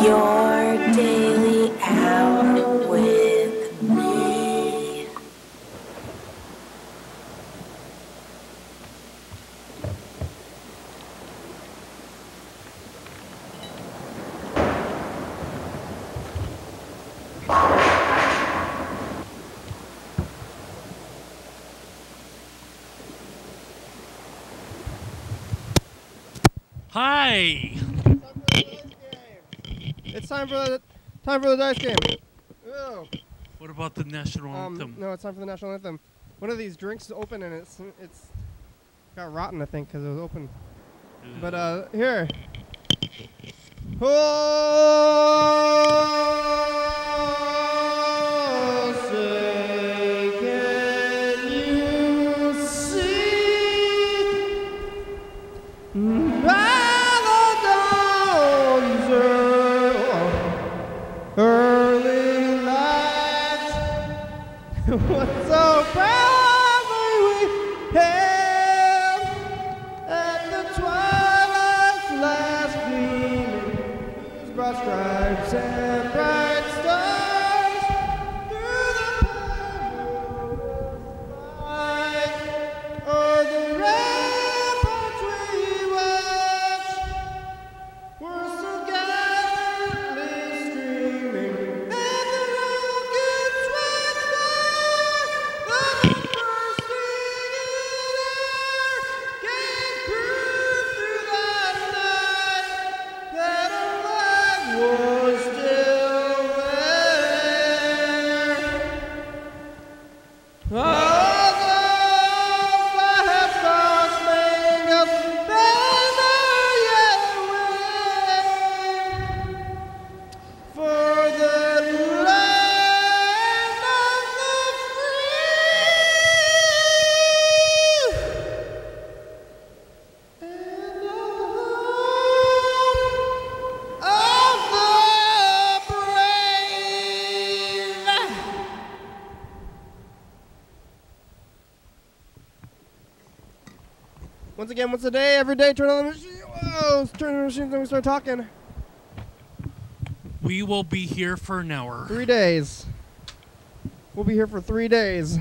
Your daily out with me. Hi. It's time for the dice game. Ew. What about the national anthem? No, it's time for the national anthem. One of these drinks is open and it's got rotten, I think, because it was open. But here. Oh, say can you see by the dawn's early light what so proudly we hailed at the twilight's last gleaming, whose broad stripes and bright stars through the perilous fight o'er the ramparts we watched were so gallantly streaming, and the rockets red fire, the bursting in air, gave proof through the night that our flag was still there. Once again, once a day, every day, turn on the machine. Whoa, turn on the machine, then we start talking. We will be here for an hour. 3 days. We'll be here for 3 days.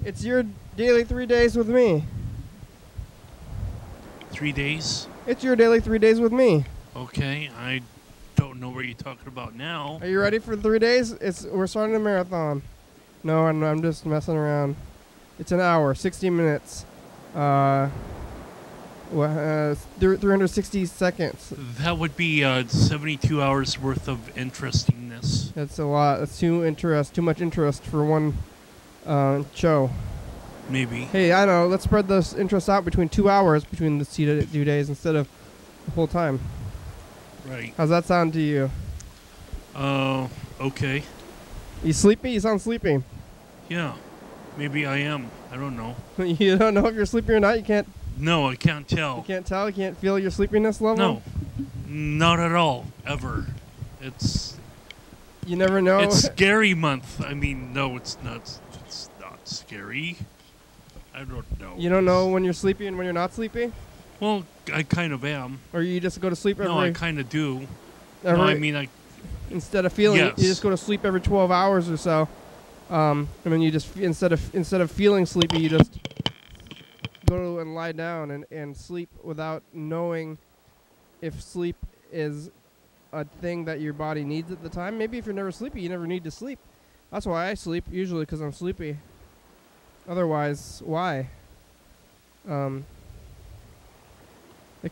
It's your daily 3 days with me. 3 days? It's your daily 3 days with me. Okay, I don't know what you're talking about now. Are you ready for 3 days? We're starting a marathon. No, I'm just messing around. It's an hour, 60 minutes. 360 seconds. That would be 72 hours worth of interestingness. That's a lot. That's too much interest for one show. Maybe. Hey, I know. Let's spread this interest out between 2 hours between the 2 days instead of the whole time. Right. How's that sound to you? Okay. You sleepy? You sound sleepy. Yeah. Maybe I am. I don't know. You don't know if you're sleepy or not? You can't... No, I can't tell. You can't tell? You can't feel your sleepiness level? No. Not at all. Ever. It's... You never know? It's scary month. I mean, no, it's not. It's not scary. I don't know. You don't know when you're sleepy and when you're not sleepy? Well, I kind of am. Or you just go to sleep every... No, I kind of do. Every, no, I mean, I... Instead of feeling yes. it, you just go to sleep every 12 hours or so. And then you just, instead of feeling sleepy, you just go and lie down and sleep without knowing if sleep is a thing that your body needs at the time. Maybe if you're never sleepy, you never need to sleep. That's why I sleep, usually because I'm sleepy. Otherwise, why? It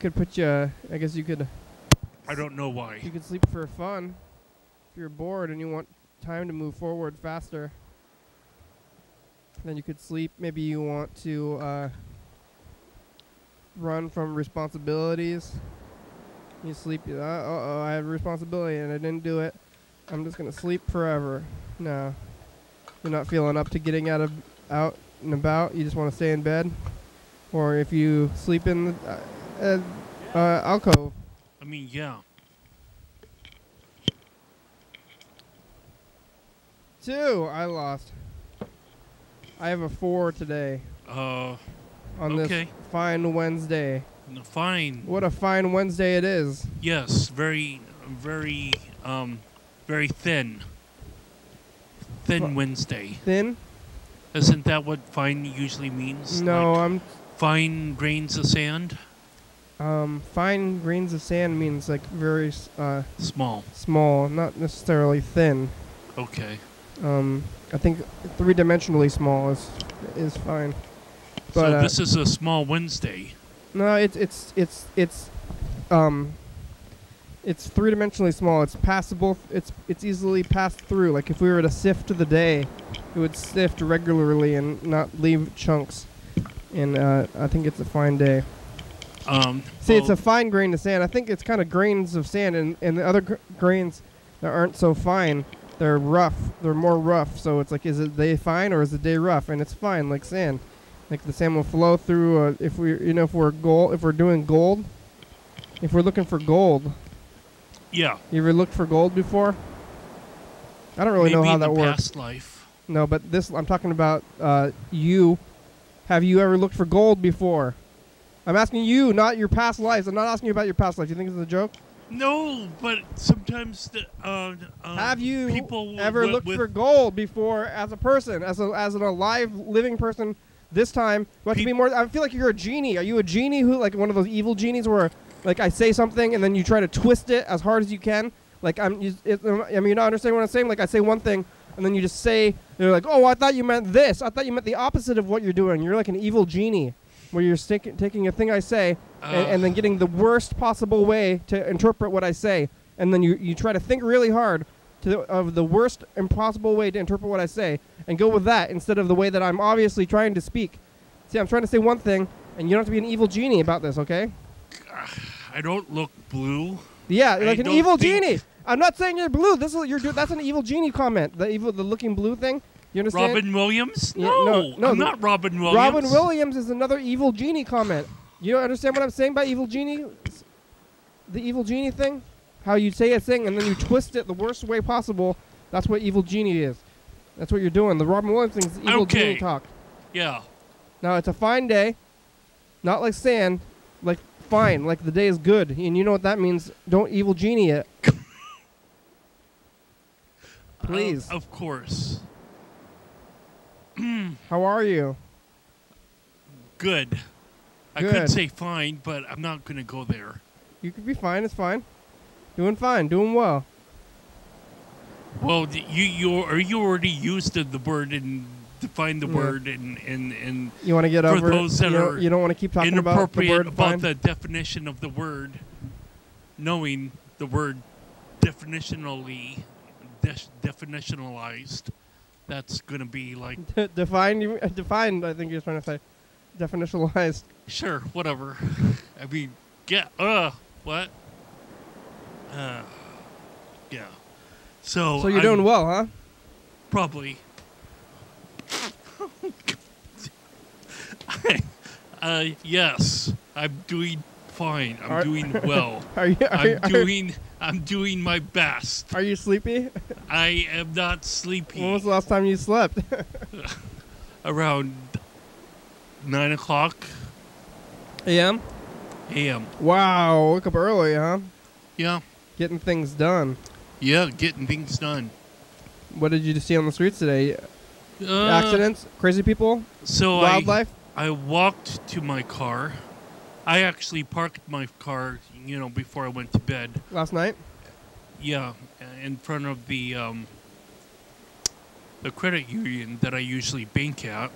could put you, I guess you could... I don't know why. You could sleep for fun. If you're bored and you want time to move forward faster, then you could sleep. Maybe you want to run from responsibilities. You sleep. Uh-oh, I have a responsibility and I didn't do it. I'm just gonna sleep forever. No, you're not feeling up to getting out and about. You just want to stay in bed. Or if you sleep in the alcove. I mean, yeah. 2. I lost. I have a 4 today. On this fine Wednesday. Fine. What a fine Wednesday it is. Yes, very, very, very thin. Thin Wednesday. Thin? Isn't that what fine usually means? No, like fine grains of sand. Fine grains of sand means like very Small. small, not necessarily thin. Okay. I think three-dimensionally small is fine. But So this is a small Wednesday. no, it's three-dimensionally small. It's passable. It's easily passed through. Like if we were to sift the day, it would sift regularly and not leave chunks. And I think it's a fine day. See, it's a fine grain of sand. I think it's kind of grains of sand, and the other grains that aren't so fine, they're rough. They're more rough. So it's like, is it day fine or is it day rough? And it's fine, like sand. Like the sand will flow through. If we're doing gold, if we're looking for gold. Yeah. You ever looked for gold before? I don't really know how that works. Past life. No, but this I'm talking about. You. Have you ever looked for gold before? I'm asking you, not your past lives. I'm not asking you about your past life. Do you think it's a joke? No, but sometimes have you people ever looked for gold before as a person, as an alive, living person? This time, what could be more? I feel like you're a genie. Are you a genie who, like one of those evil genies, where like I say something and then you try to twist it as hard as you can? Like you're not understanding what I'm saying. Like I say one thing and then you just say, they're like, oh, I thought you meant this. I thought you meant the opposite of what you're doing. You're like an evil genie, where you're taking a thing I say and then getting the worst possible way to interpret what I say. And then you try to think really hard of the worst impossible way to interpret what I say and go with that instead of the way that I'm obviously trying to speak. See, I'm trying to say one thing, and you don't have to be an evil genie about this, okay? I don't look blue. Yeah, like an evil genie. I'm not saying you're blue. That's an evil genie comment. The looking blue thing. You understand? Robin Williams? Yeah, no, I'm not Robin Williams. Robin Williams is another evil genie comment. You don't understand what I'm saying by evil genie? The evil genie thing? How you say a thing and then you twist it the worst way possible. That's what evil genie is. That's what you're doing. The Robin Williams thing is evil genie talk. Yeah. Now, it's a fine day. Not like sand. Like fine. Like the day is good. And you know what that means. Don't evil genie it. Please. Of course. How are you? Good. I could say fine, but I'm not going to go there. You could be fine. It's fine. Doing fine. Doing well. Well, you already used the word and defined the word and you want to get over those it? That you don't want to keep talking about the word about fine? the definition of the word, knowing the word definitionalized. That's going to be like defined. I think you're trying to say definitionalized. Sure, whatever. I mean, what? Yeah. So you're doing well, huh? Probably. Yes, I'm doing fine. I'm doing well. I'm doing my best. Are you sleepy? I am not sleepy. When was the last time you slept? Around 9 o'clock. A.M.? A.M. Wow, woke up early, huh? Yeah. Getting things done. Yeah, getting things done. What did you see on the streets today? Accidents? Crazy people? Wildlife? I walked to my car. I actually parked my car, before I went to bed. Last night? Yeah, in front of the credit union that I usually bank at,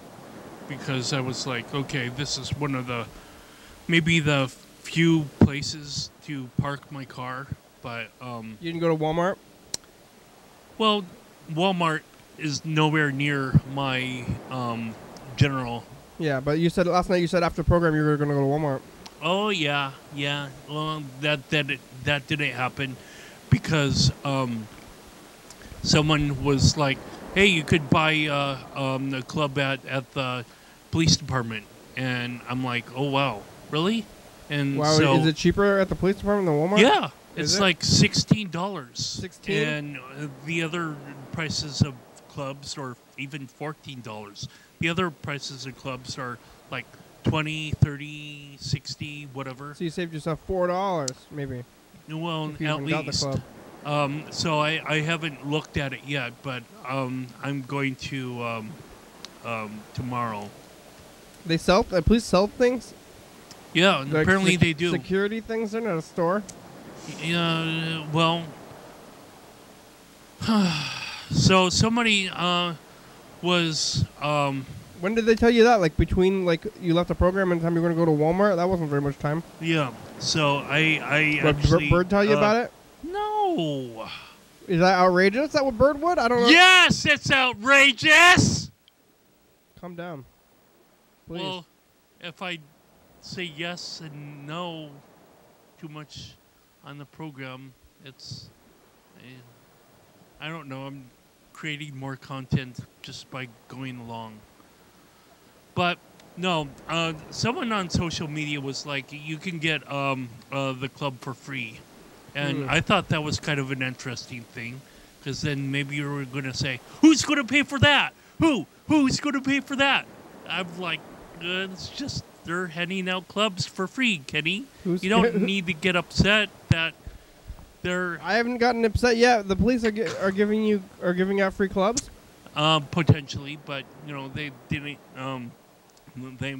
because I was like, okay, this is one of maybe the few places to park my car, but you didn't go to Walmart? Well, Walmart is nowhere near my general. Yeah, but you said last night. You said after the program you were going to go to Walmart. Oh yeah. Well, that didn't happen because someone was like, "Hey, you could buy the club at the police department," and I'm like, "Oh wow, really?" And wow, so, is it cheaper at the police department than Walmart? Yeah, it's like $16. $16, and the other prices of clubs are even $14. The other prices of clubs are like 20, 30, 60, whatever. So you saved yourself $4, maybe. Well, If you at even got the least. club. So I haven't looked at it yet, but I'm going to tomorrow. They sell. Police sell things. Yeah, and Like apparently they do. Security things in a store. Yeah, well, so somebody was When did they tell you that? Like between like you left the program and the time you were going to go to Walmart? That wasn't very much time. yeah. So I What, actually Bird tell you about it? No. Is that outrageous? Is that what Bird would? I don't know. Yes, it's outrageous. Calm down. Please. Well, if I say yes and no too much on the program, it's I don't know. I'm creating more content just by going along. But no, someone on social media was like, you can get the club for free. And I thought that was kind of an interesting thing, because then maybe you were going to say, who's going to pay for that? Who's going to pay for that? I'm like, it's just they're handing out clubs for free, Kenny. You don't need to get upset that they're... I haven't gotten upset yet. The police are giving out free clubs? Potentially, but, they didn't... they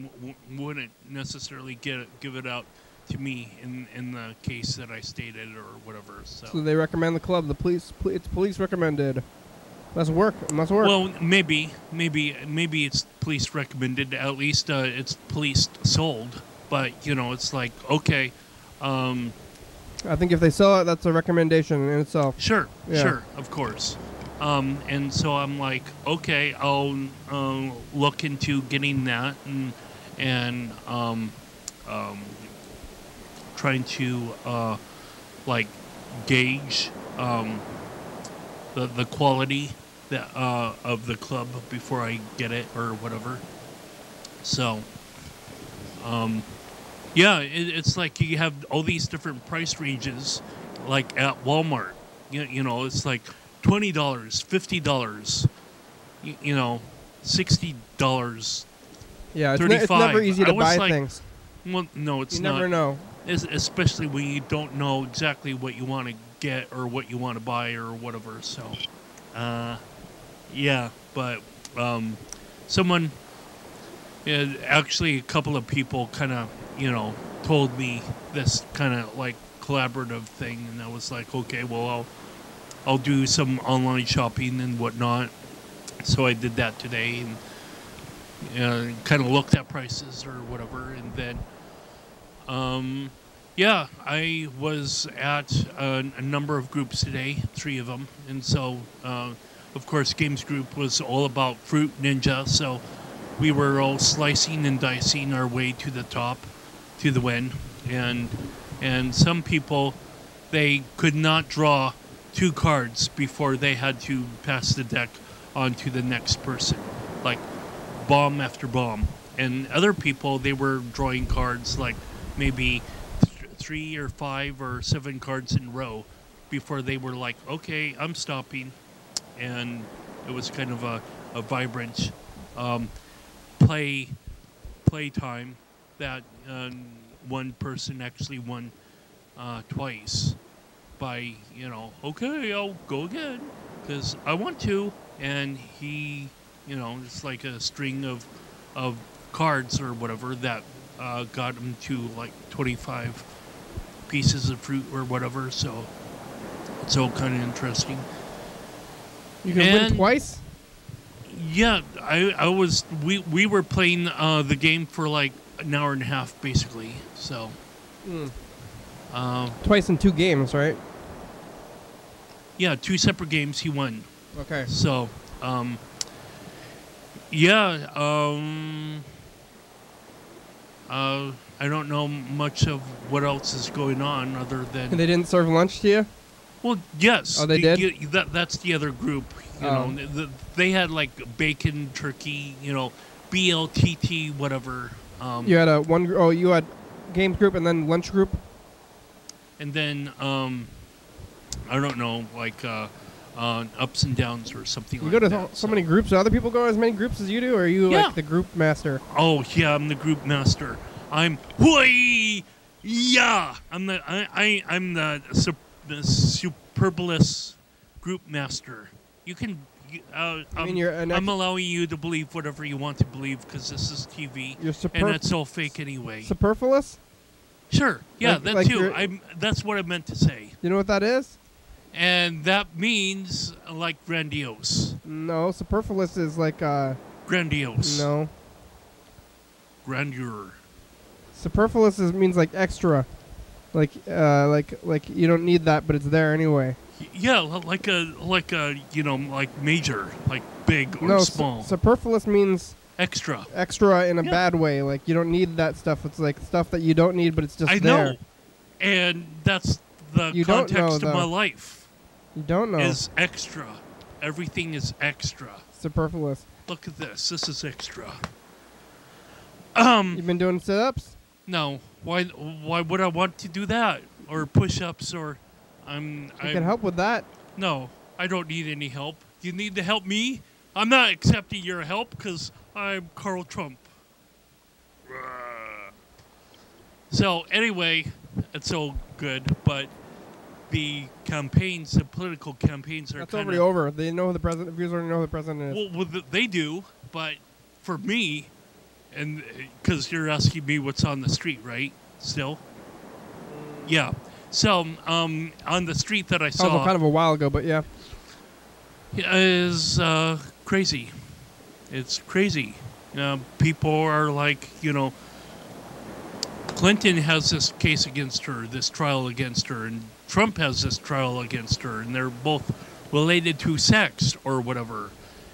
wouldn't necessarily give it out to me in the case that I stated or whatever. So they recommend the club. It's police recommended. Must work. Well, maybe it's police recommended. At least it's police sold. But it's like, okay. I think if they sell it, that's a recommendation in itself. Sure, of course. And so I'm like, okay, I'll look into getting that and trying to gauge the quality of the club before I get it or whatever. So, it's like you have all these different price ranges, like at Walmart. It's like $20, $50, $60. Yeah, it's never easy to buy things. Well, no, it's not. You never know. Especially when you don't know exactly what you want to get or what you want to buy or whatever. So, but someone, actually a couple of people kind of, told me this kind of like collaborative thing, and I was like, okay, well, I'll do some online shopping and whatnot. So I did that today and kind of looked at prices or whatever, and then I was at a number of groups today, 3 of them, and so of course Games Group was all about Fruit Ninja, so we were all slicing and dicing our way to the top, to the win, and some people, they could not draw 2 cards before they had to pass the deck on to the next person, like bomb after bomb. And other people, they were drawing cards like maybe 3 or 5 or 7 cards in a row before they were like, okay, I'm stopping. And it was kind of a vibrant play time that one person actually won twice by, okay, I'll go again because I want to. And he, it's like a string of cards or whatever that got him to like 25 pieces of fruit or whatever. So it's all kind of interesting. You can win twice? Yeah, we were playing the game for like an hour and a half basically. So twice in 2 games, right? Yeah, 2 separate games he won. Okay. So, I don't know much of what else is going on other than... And they didn't serve lunch to you? Well, yes. Oh, they did? That's the other group. They had like bacon, turkey, BLTT, whatever. You had you had games group and then lunch group? And then, I don't know, like... ups and downs or something like that. You go to so many groups. Do other people go as many groups as you do, or are you like the group master? Oh, yeah, I'm the group master. I'm Yeah, I'm the superbulous group master. You can. I mean, you're I'm allowing you to believe whatever you want to believe because this is TV, You're and it's all fake anyway. Superfluous? Sure, yeah, Like- that like too. That's what I meant to say, You know what that is? and that means like grandiose, No, superfluous is like grandiose, no. grandeur. Superfluous means like extra, like you don't need that, but it's there anyway. Yeah, like a like major, like big or No, small, superfluous means extra. extra in a Yeah. bad way. Like you don't need that stuff. It's like stuff that you don't need, but it's just I there. know, and that's the You don't know, context of my though. life. You don't know. Is extra. Everything is extra. Superfluous. Look at this. This is extra. You've been doing sit-ups? No. Why would I want to do that? Or push-ups or I can help with that. No, I don't need any help. You need to help me? I'm not accepting your help because I'm Carl Trump. So anyway, it's all good, but the campaigns, the political campaigns are That's kind already over. They know who the president. Viewers already know who the president is. well, they do, but for me, and because you're asking me what's on the street, right? Still, yeah. So, on the street that I That was saw kind of a while ago, but yeah. is crazy. It's crazy. People are like, Clinton has this case against her, this trial against her, and Trump has this trial against her, and they're both related to sex or whatever.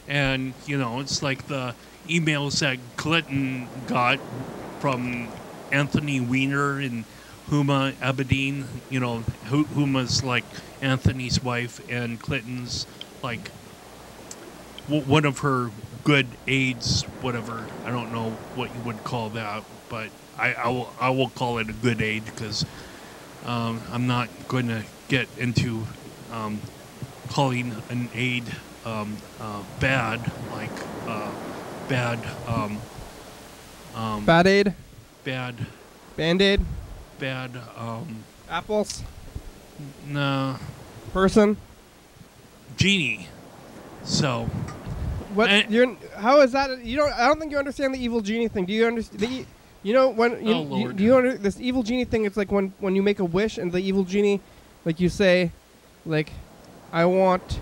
And, it's like the emails that Clinton got from Anthony Weiner and Huma Abedin, Huma's like Anthony's wife and Clinton's like one of her good aides, whatever. I don't know what you would call that, but I will call it a good aide because I'm not going to get into calling an aide bad, like bad. Bad aid? Bad. Band-aid? Bad. Apples? No. Person? Genie. So. What? And- How is that? You don't. I don't think you understand the evil genie thing. Do you understand? When Oh, Lord. do you under this evil genie thing? It's like when you make a wish and the evil genie, like you say, like, I want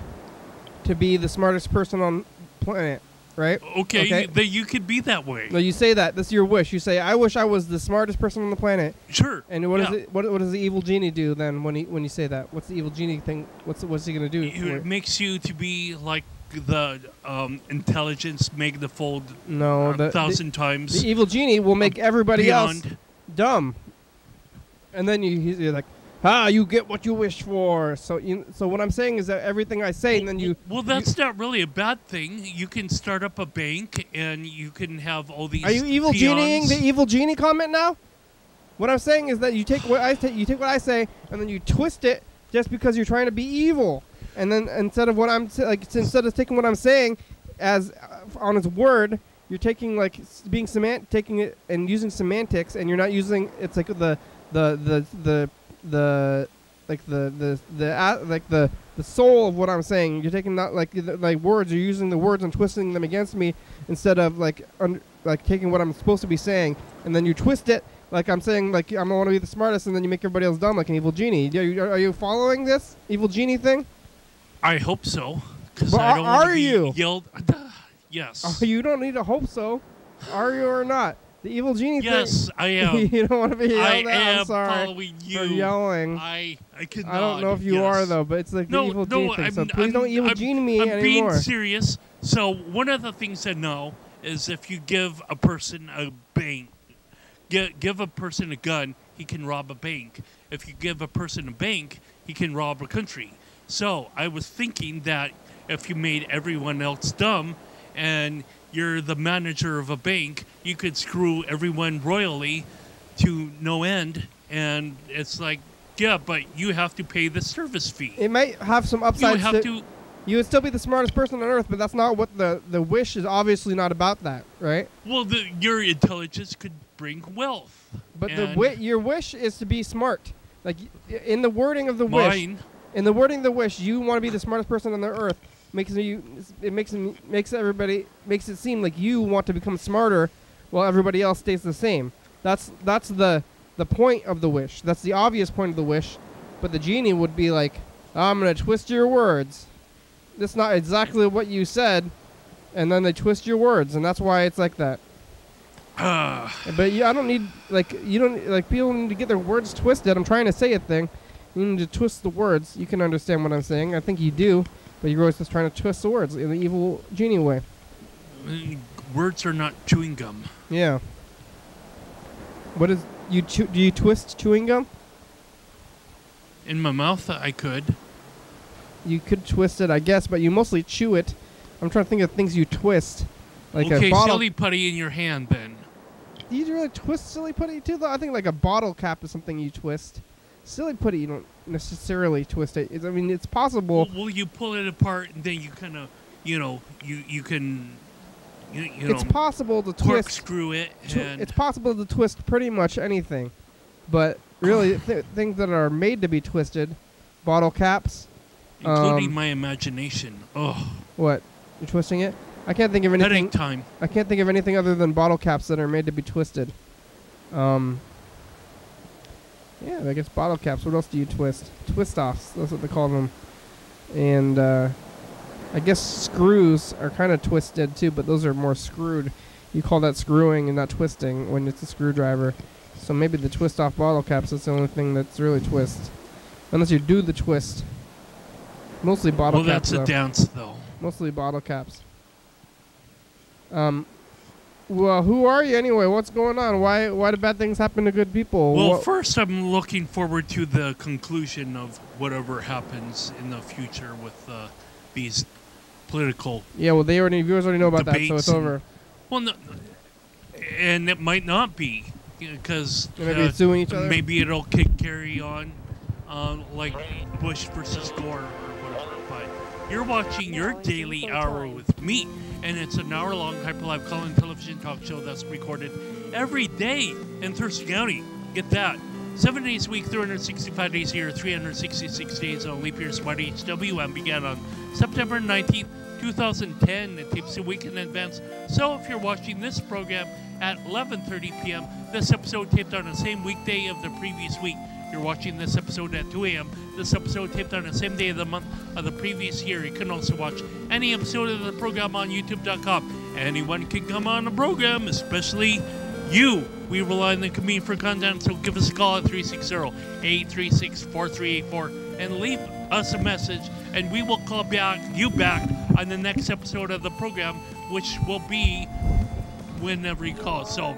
to be the smartest person on planet, right? Okay. You could be that way. No, you say that. This is your wish. You say, I wish I was the smartest person on the planet. Sure. And what yeah. is it? What does the evil genie do then when you say that? What's the evil genie thing? What's he gonna do? It makes you to be like the intelligence magnified No, 1,000 times. The evil genie will make everybody else beyond. dumb. And then you're like, you get what you wish for. So what I'm saying is that everything I say, and then you. Well, that's not really a bad thing. You can start up a bank, and you can have all these. Are you evil genieing the evil genie comment now? What I'm saying is that you take what I say, and then you twist it just because you're trying to be evil. And then instead of taking what I'm saying as on its word, you're taking taking it and using semantics, and you're not using it's like the soul of what I'm saying. You're taking not like words. You're using the words and twisting them against me instead of taking what I'm supposed to be saying, and then you twist it like I'm saying like I want to be the smartest, and then you make everybody else dumb like an evil genie. Are you following this evil genie thing? I hope so. Because But I don't want to be you? yelled. Yes. You don't need to hope so. Are you or not? The evil genie thing. Yes, I am. You don't want to be yelled I at. am I'm sorry following you. for yelling. I cannot. I don't know if you are though, but it's like the evil genie thing. So please don't evil genie me I'm anymore. being serious. So one of the things I know is if you give a person a bank, give a person a gun, he can rob a bank. If you give a person a bank, he can rob a country. So I was thinking that if you made everyone else dumb and you're the manager of a bank, you could screw everyone royally to no end. And it's like, yeah, but you have to pay the service fee. It might have some upsides. You would still be the smartest person on earth, but that's not what the wish is. Obviously not about that, right? Well, your intelligence could bring wealth. But your wish is to be smart. Like in the wording of the wish. In the wording of the wish, you want to be the smartest person on the earth. Makes it seem like you want to become smarter, while everybody else stays the same. That's the point of the wish. That's the obvious point of the wish. But the genie would be like, I'm gonna twist your words. That's not exactly what you said, and then they twist your words, and that's why it's like that. But I don't need people need to get their words twisted. I'm trying to say a thing. You need to twist the words. You can understand what I'm saying. I think you do, but you're always just trying to twist the words in the evil genie way. Words are not chewing gum. Yeah. What is do you twist chewing gum? In my mouth, I could. You could twist it, I guess, but you mostly chew it. I'm trying to think of things you twist. Like okay, a bottle. silly putty in your hand, then. Do you really twist silly putty too, though? I think like a bottle cap is something you twist. Silly putty, you don't necessarily twist it. It's possible. Well, you pull it apart, and then you kind of, you can, it's possible to twist. Corkscrew it. It's possible to twist pretty much anything, but really things that are made to be twisted, bottle caps, including my imagination. Oh. What? You're twisting it? I can't think of anything. Headache time. I can't think of anything other than bottle caps that are made to be twisted. Yeah, I guess bottle caps. What else do you twist? Twist-offs. That's what they call them. And I guess screws are kind of twisted too, but those are more screwed. You call that screwing and not twisting when it's a screwdriver. So maybe the twist-off bottle caps is the only thing that's really twist. Unless you do the twist. Mostly bottle caps, Well, that's a dance, though. Mostly bottle caps. Well, who are you anyway? What's going on? Why do bad things happen to good people? Well, first, I'm looking forward to the conclusion of whatever happens in the future with these political. Yeah, well, viewers already know about that, so it's over. Well, no, and it might not be because maybe suing each other. Maybe it'll carry on, like Bush versus Gore or whatever. But you're watching your daily hour with me. And it's an hour-long hyper-live call-in television talk show that's recorded every day in Thurston County. Get that. 7 days a week, 365 days a year, 366 days on leap year. YDHWM began on September 19th, 2010. It tapes a week in advance. So if you're watching this program at 11:30 p.m., this episode taped on the same weekday of the previous week. You're watching this episode at 2 a.m. This episode taped on the same day of the month of the previous year. You can also watch any episode of the program on YouTube.com. Anyone can come on the program, especially you. We rely on the community for content, so give us a call at 360-836-4384 and leave us a message, and we will call you back on the next episode of the program, which will be whenever you call. So,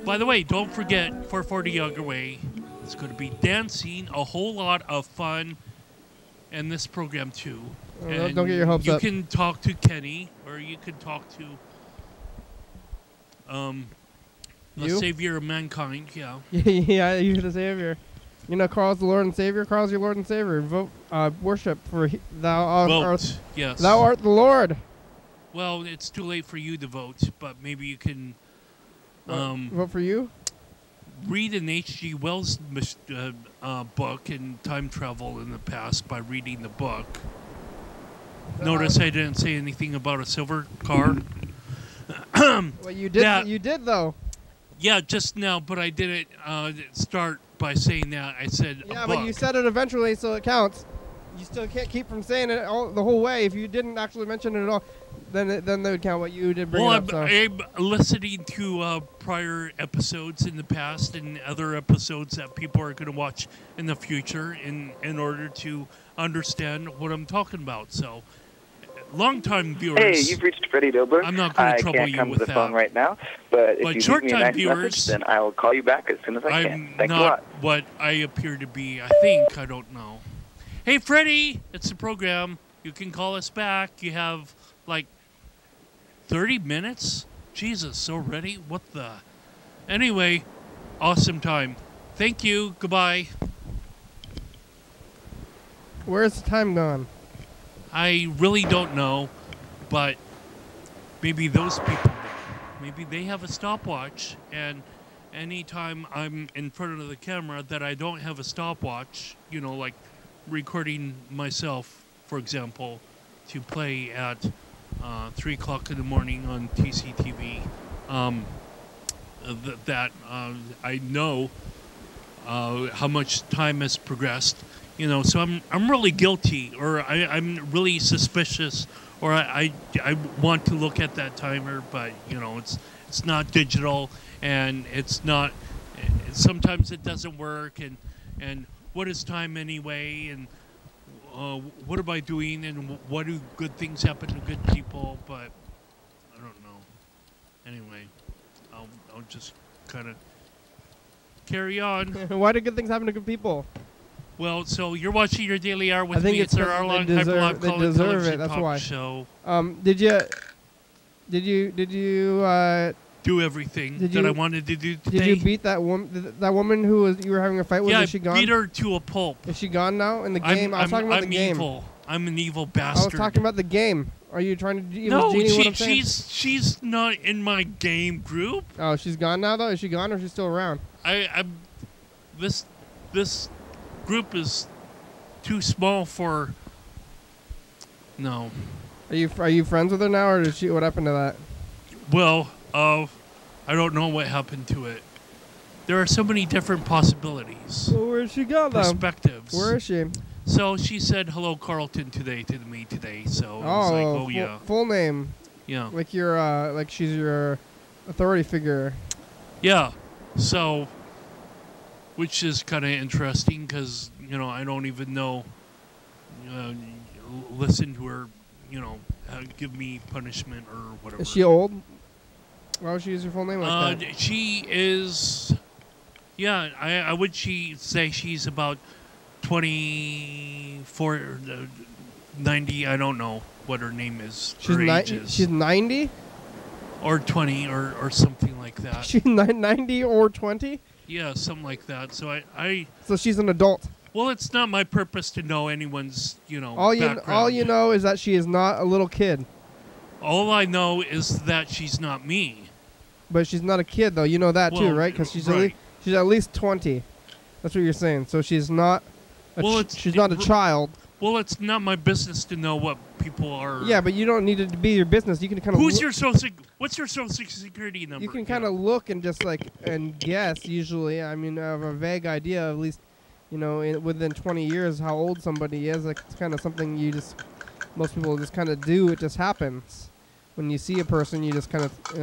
by the way, don't forget 440 Younger Way. It's going to be dancing, a whole lot of fun, and this program too. Don't get your hopes up. You can talk to Kenny, or you can talk to the Savior of mankind. Yeah. Yeah, you're the Savior. You know, Carl's the Lord and Savior. Carl's your Lord and Savior. Vote, worship for thou art. Yes. Thou art the Lord. Well, it's too late for you to vote, but maybe you can. Vote for you. Read an H.G. Wells book in time travel in the past by reading the book. Notice I didn't say anything about a silver car. Well, you did. You did though. Yeah, just now, but I didn't start by saying that. I said yeah, a book. But you said it eventually, so it counts. You still can't keep from saying it the whole way. If you didn't actually mention it at all, then they would count what you did bring up. Well, I'm listening to prior episodes in the past and other episodes that people are going to watch in the future in order to understand what I'm talking about. So, long-time viewers. Hey, you've reached Freddie Dobler. I'm not going to trouble you with that. I can't come to the phone right now, but if you leave me a nice viewers, message, then I will call you back as soon as I can. Thanks a lot. I'm not what I appear to be. I think. I don't know. Hey, Freddie, it's the program. You can call us back. You have, like, 30 minutes? Jesus, already? What the? Anyway, awesome time. Thank you. Goodbye. Where's the time gone? I really don't know, but maybe those people do. Maybe they have a stopwatch, and anytime I'm in front of the camera that I don't have a stopwatch, like recording myself, for example, to play at 3 o'clock in the morning on TCTV, that I know how much time has progressed, so I'm really guilty, or I'm really suspicious, or I want to look at that timer, but it's not digital, and it's not. Sometimes it doesn't work, and what is time anyway, and what am I doing, and what do good things happen to good people? But I don't know. Anyway, I'll just kind of carry on. Why do good things happen to good people? Well, so you're watching your Daily Hour with I think me. it's our hour-long they deserve it. That's why. Show. Did you do everything that I wanted to do today? Did you beat that woman? That woman who you were having a fight with? Yeah, is she gone? I beat her to a pulp. Is she gone now in the game? I was talking about the game. Evil. I'm an evil bastard. I was talking about the game. Are you trying to do no, Genie what I'm saying? she's not in my game group. Oh, she's gone now though? Is she gone or is she still around? This group is too small for. No. Are you friends with her now, or what happened to that? Well, I don't know what happened to it. There are so many different possibilities. Well, where is she gone, though? Perspectives. Where is she? So she said hello, Carlton, to me today. So I was like, oh yeah. Full name. Yeah. Like like she's your authority figure. Yeah. So, which is kind of interesting because I don't even know. Listen to her, give me punishment or whatever. Is she old? Why would she use her full name like that? She is. Yeah, I would say she's about 24, 90. I don't know what her name is. She's 90? Or 20 or something like that. She's 90 or 20? Yeah, something like that. So So she's an adult. Well, it's not my purpose to know anyone's, background. All you know is that she is not a little kid. All I know is that she's not me. But she's not a kid, though. You know that too, right? Because she's at least 20. That's what you're saying. So she's not. She's not a child. Well, it's not my business to know what people are. Yeah, but you don't need it to be your business. You can kind of. What's your social security number? You can kind of look and just and guess. Usually, I mean, have a vague idea, at least, within 20 years, how old somebody is. Like, it's kind of something most people just kind of do. It just happens. When you see a person, you just kind of, you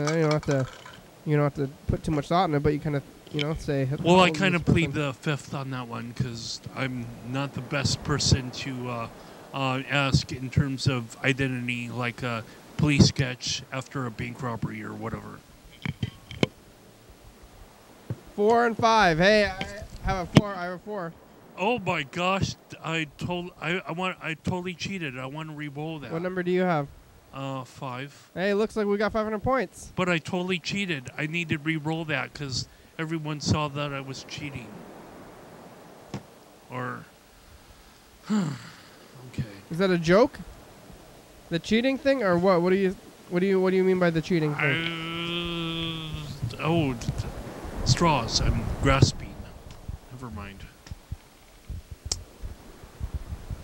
don't have to put too much thought in it, but you kind of, say. Well, I kind of plead the fifth on that one because I'm not the best person to ask in terms of identity, like a police sketch after a bank robbery or whatever. 4 and 5. Hey, I have a 4. Oh my gosh! I totally cheated. I want to re-roll that. What number do you have? 5. Hey, looks like we got 500 points. But I totally cheated. I need to re-roll that because everyone saw that I was cheating. Or, okay. Is that a joke? The cheating thing, or what? What do you mean by the cheating thing? Straws. I'm grasping. Never mind.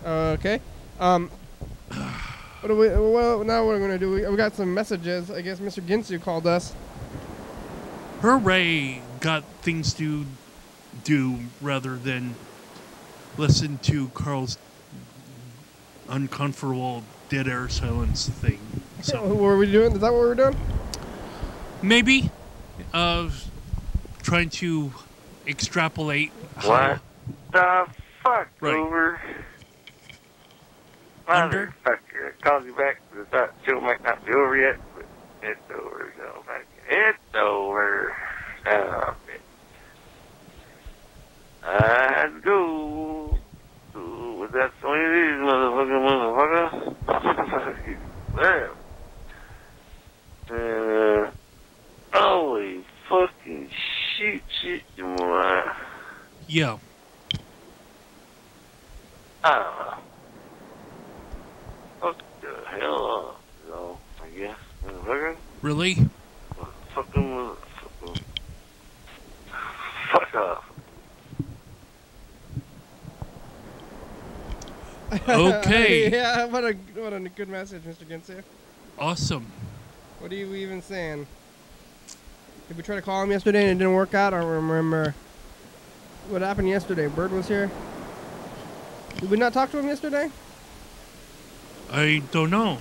Okay. Now what we're going to do, we got some messages. I guess Mr. Ginsu called us. Hooray! Got things to do rather than listen to Carl's uncomfortable dead air silence thing. So, what were we doing? Is that what we're doing? Maybe. Trying to extrapolate. What the fuck, right. Over? Motherfucker, I called you back because I thought the show might not be over yet, but it's over, so it's over. Stop it. I'd go. Was that one of these motherfucker? Well. Holy fucking shit, you want. Yeah. I don't know. What the hell? No, I guess. Motherfucker? Really? Fucking motherfucker. fuck off. Okay. Yeah, what a good message, Mr. Ginsu. Awesome. What are you even saying? Did we try to call him yesterday and it didn't work out? I don't remember. What happened yesterday? Bird was here? Did we not talk to him yesterday? I don't know.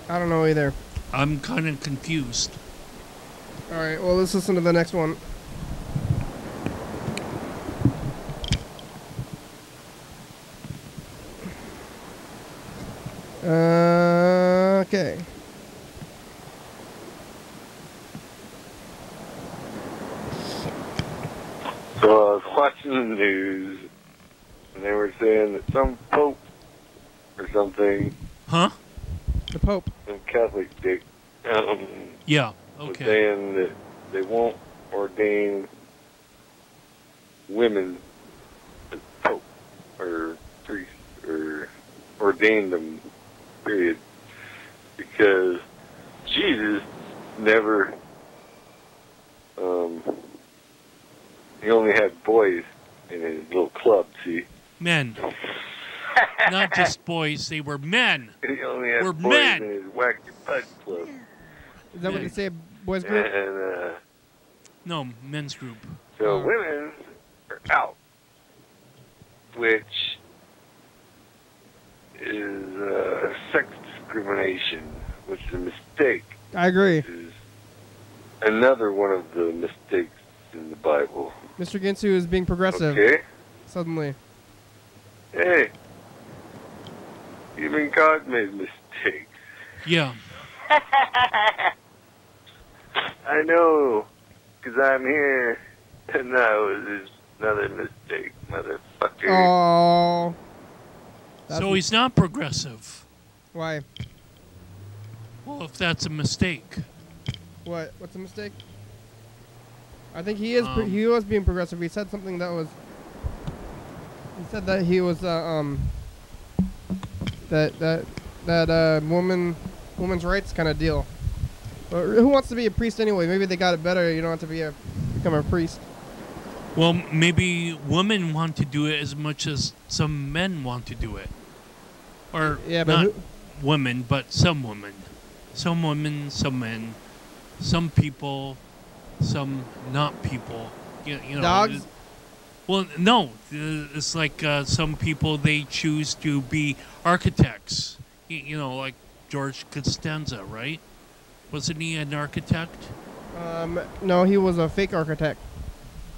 I don't know either. I'm kind of confused. Alright, well, let's listen to the next one. Okay. So I was watching the news, and they were saying that some pope or something, Huh? The Pope. some Catholic dick, Yeah. was Okay. saying that they won't ordain women as pope or priest or ordain them, period, because Jesus never, he only had boys in his little club, see? Men. Not just boys, they were men. He only had We're boys men. in his wacky bud club. Is that what they say, boys group? And, No, men's group. so women are out, which is sex discrimination, which is a mistake. I agree. Is another one of the mistakes in the Bible. Mr. Ginsu is being progressive. Okay? Suddenly. Hey, even God made mistakes. Yeah. I know, because I'm here, and that was just another mistake, motherfucker. Oh. So he's not progressive. Why? Well, if that's a mistake. What? What's a mistake? I think he is. He was being progressive. He said something that was. He said that he was woman's rights kind of deal. But who wants to be a priest anyway? Maybe they got it better. You don't have to become a priest. Well, maybe women want to do it as much as some men want to do it. Or Yeah, but not women, but some women. Some women, some men. Some people, some not people. You know, Dogs? Well, no. It's like some people, they choose to be architects. You know, like George Costanza, right? Wasn't he an architect? No, he was a fake architect.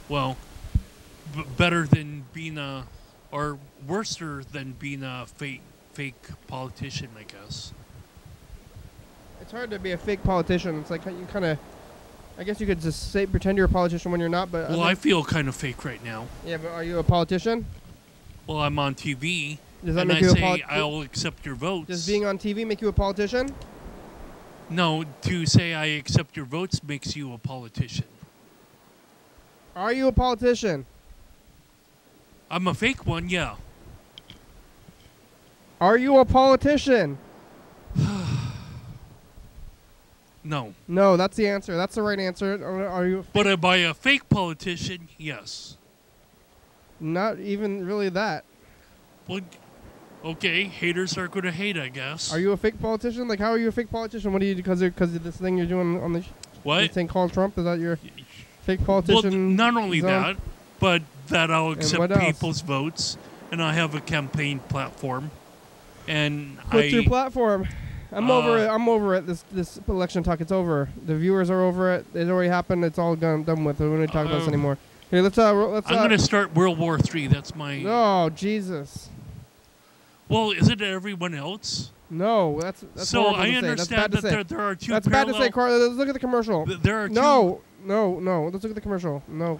Well, better than being or worser than being a fake politician, I guess. It's hard to be a fake politician. It's like you kind of, I guess you could just pretend you're a politician when you're not. But well, I feel kind of fake right now. Yeah, but are you a politician? Well, I'm on TV, Does that and make I you say I'll accept your votes. Does being on TV make you a politician? No, to say I accept your votes makes you a politician. Are you a politician? I'm a fake one, yeah. Are you a politician? No. No, that's the answer. That's the right answer. Are you? But am I a fake politician? Yes. Not even really that. Well, okay, haters are going to hate, I guess. Are you a fake politician? Like, how are you a fake politician? What do you, because of this thing you're doing on the what? This thing called Trump? Is that your fake politician? Well, not only zone? that, but that I'll what accept else? people's votes, and I have a campaign platform, and What's your platform? I'm over it. I'm over it. This election talk. It's over. The viewers are over it. It already happened. It's all done with. We don't need to talk about this anymore. Okay, let's. I'm going to start World War III. That's my. Oh Jesus. Well, is it everyone else? No, that's so horrible I to say. understand That's bad that to say. there are two. That's bad to say, Carl. Let's look at the commercial. There are two. No. Let's look at the commercial. No.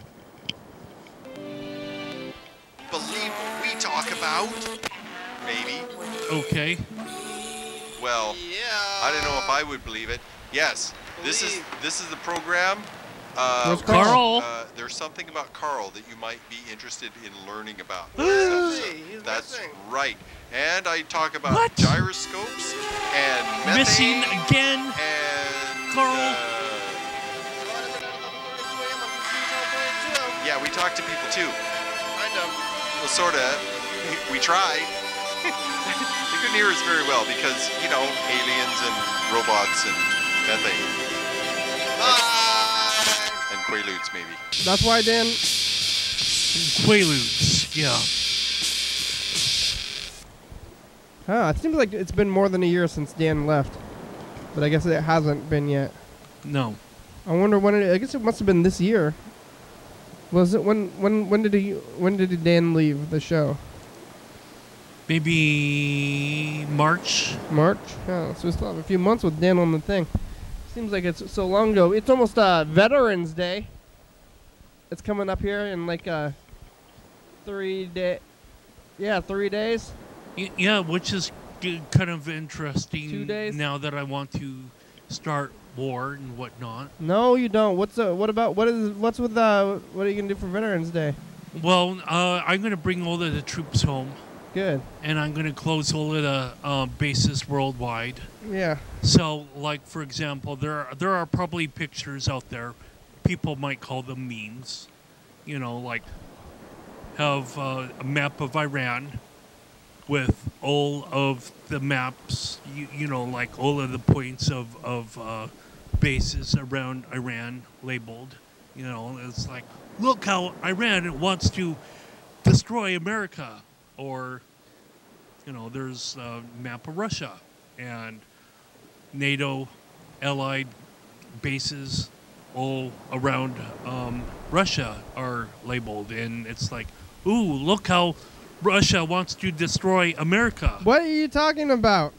Believe what we talk about? Maybe. Okay. Well, yeah. I don't know if I would believe it. Yes. This is the program. Where's Carl? There's something about Carl that you might be interested in learning about. That's right. And I talk about gyroscopes and methane. Missing again. And Carl. Yeah, Yeah, we talk to people too. Kind of. Well, sort of. We try. They couldn't hear us very well because, you know, aliens and robots and methane. And Quaaludes, maybe. That's why Dan. Quaaludes, yeah. Huh, it seems like it's been more than a year since Dan left. But I guess it hasn't been yet. No. I wonder when I guess it must have been this year. Was it when did Dan leave the show? Maybe March. March? Yeah, so we still have a few months with Dan on the thing. Seems like it's so long ago. It's almost Veterans Day. It's coming up here in like 3 days. Yeah, 3 days. Yeah, which is kind of interesting. 2 days. Now that I want to start war and whatnot. No, you don't. What's with what are you gonna do for Veterans Day? Well, I'm gonna bring all of the troops home. Good. And I'm gonna close all of the bases worldwide. Yeah. So, like for example, there are probably pictures out there. People might call them memes. You know, like have a map of Iran with all of the maps. You know, like all of the points of bases around Iran labeled. You know, it's like, look how Iran wants to destroy America. Or, you know, there's a map of Russia and NATO allied bases all around Russia are labeled. And it's like, ooh, look how Russia wants to destroy America. What are you talking about?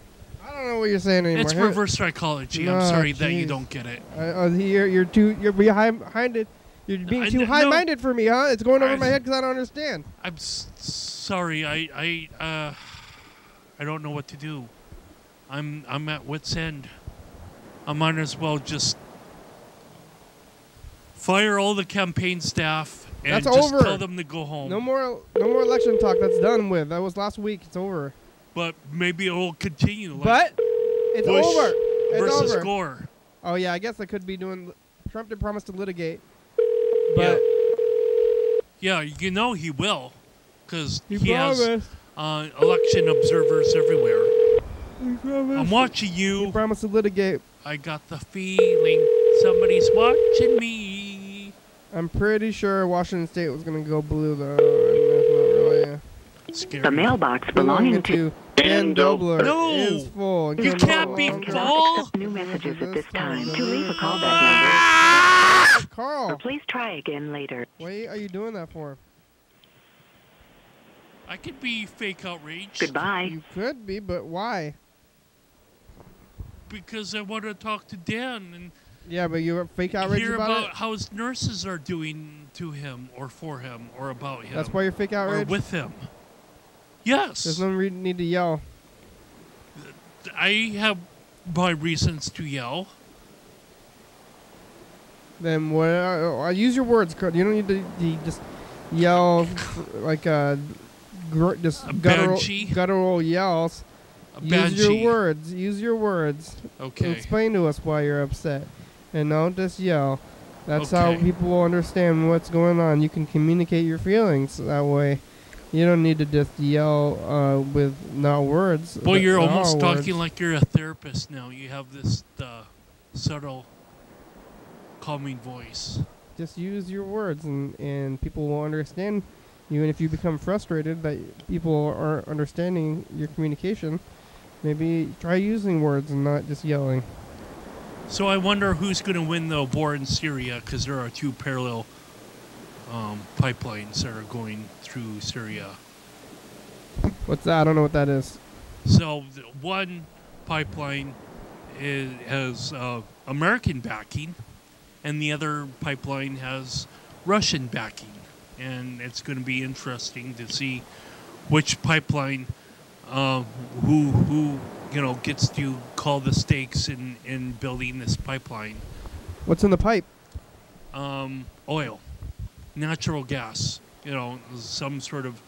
I don't know what you're saying anymore. It's reverse psychology. I'm sorry that you don't get it. You're behind it. You're being too high-minded for me, huh? It's going over my head because I don't understand. I'm sorry. I don't know what to do. I'm at wit's end. I might as well just fire all the campaign staff and just tell them to go home. No more election talk. That's done with. That was last week. It's over. But maybe it will continue. Like but it's Bush over. It's versus over. Gore. Oh yeah, I guess I could be doing. Trump did promise to litigate. But yeah, you know he will, because he promised. has election observers everywhere. I'm watching you. He promised to litigate. I got the feeling somebody's watching me. I'm pretty sure Washington State was going to go blue, though. And that's not really scary. The mailbox belonging to Dan Dobler is full. You can't be full. New messages at this time. To leave a callback number. Carl. Or please try again later. Why are you doing that for? I could be fake outraged. Goodbye. You could be, but why? Because I want to talk to Dan and but you're fake outraged hear about it? how his nurses are doing to him or for him or about him. That's why you're fake outraged? Or with him. Yes. There's no need to yell. I have my reasons to yell. Then use your words. You don't need to just yell like just guttural yells. Use your words. Use your words. Okay. Explain to us why you're upset, and don't just yell. That's how people will understand what's going on. You can communicate your feelings that way. You don't need to just yell with no words. Boy, you're almost talking like you're a therapist now. You have this subtle, calming voice. Just use your words, and people will understand. Even if you become frustrated that people aren't understanding your communication, maybe try using words and not just yelling. So I wonder who's going to win the war in Syria, because there are two parallel pipelines that are going through Syria. What's that? I don't know what that is. So one pipeline has American backing, and the other pipeline has Russian backing. And it's going to be interesting to see which pipeline, who gets to call the stakes in building this pipeline. What's in the pipe? Oil, natural gas. Some sort of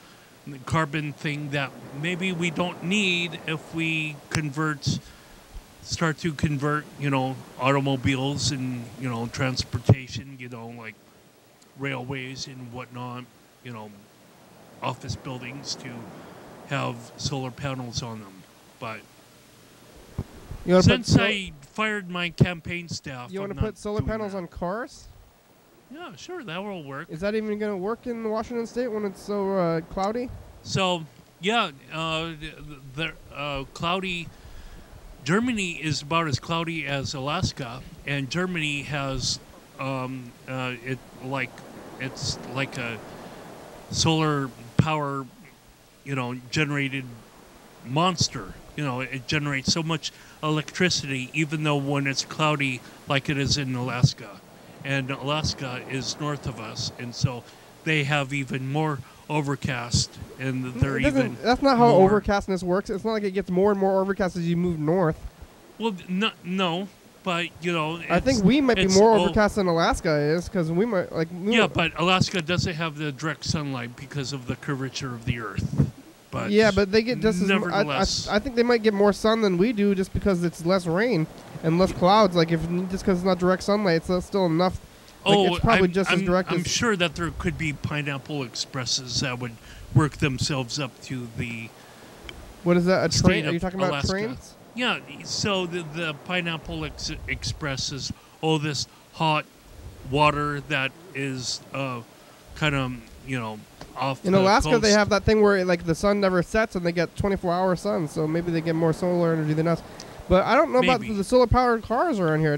carbon thing that maybe we don't need if we start to convert, automobiles and transportation. Like railways and whatnot, office buildings to have solar panels on them. But since I fired my campaign staff, you want to put solar panels on cars? Yeah, sure, that will work. Is that even going to work in Washington State when it's so cloudy? So, yeah, cloudy. Germany is about as cloudy as Alaska, and Germany has it's like a solar power, generated monster. It generates so much electricity, even though when it's cloudy, like it is in Alaska. And Alaska is north of us, and so they have even more overcast, and they're That's not how overcastness works. It's not like it gets more and more overcast as you move north. Well, no, but I think we might be more overcast than Alaska is, because we might Yeah, but Alaska doesn't have the direct sunlight because of the curvature of the Earth. But yeah, but they get just nevertheless. I think they might get more sun than we do, just because it's less rain and less clouds. Like just because it's not direct sunlight, it's still enough. It's probably just as direct. I'm sure that there could be pineapple expresses that would work themselves up to the. What is that? A train? Are you talking about trains? Yeah. So the pineapple express is this hot water that is kind of off. In Alaska, coast. They have that thing where the sun never sets and they get 24-hour sun, so maybe they get more solar energy than us. But I don't know about the solar-powered cars around here. I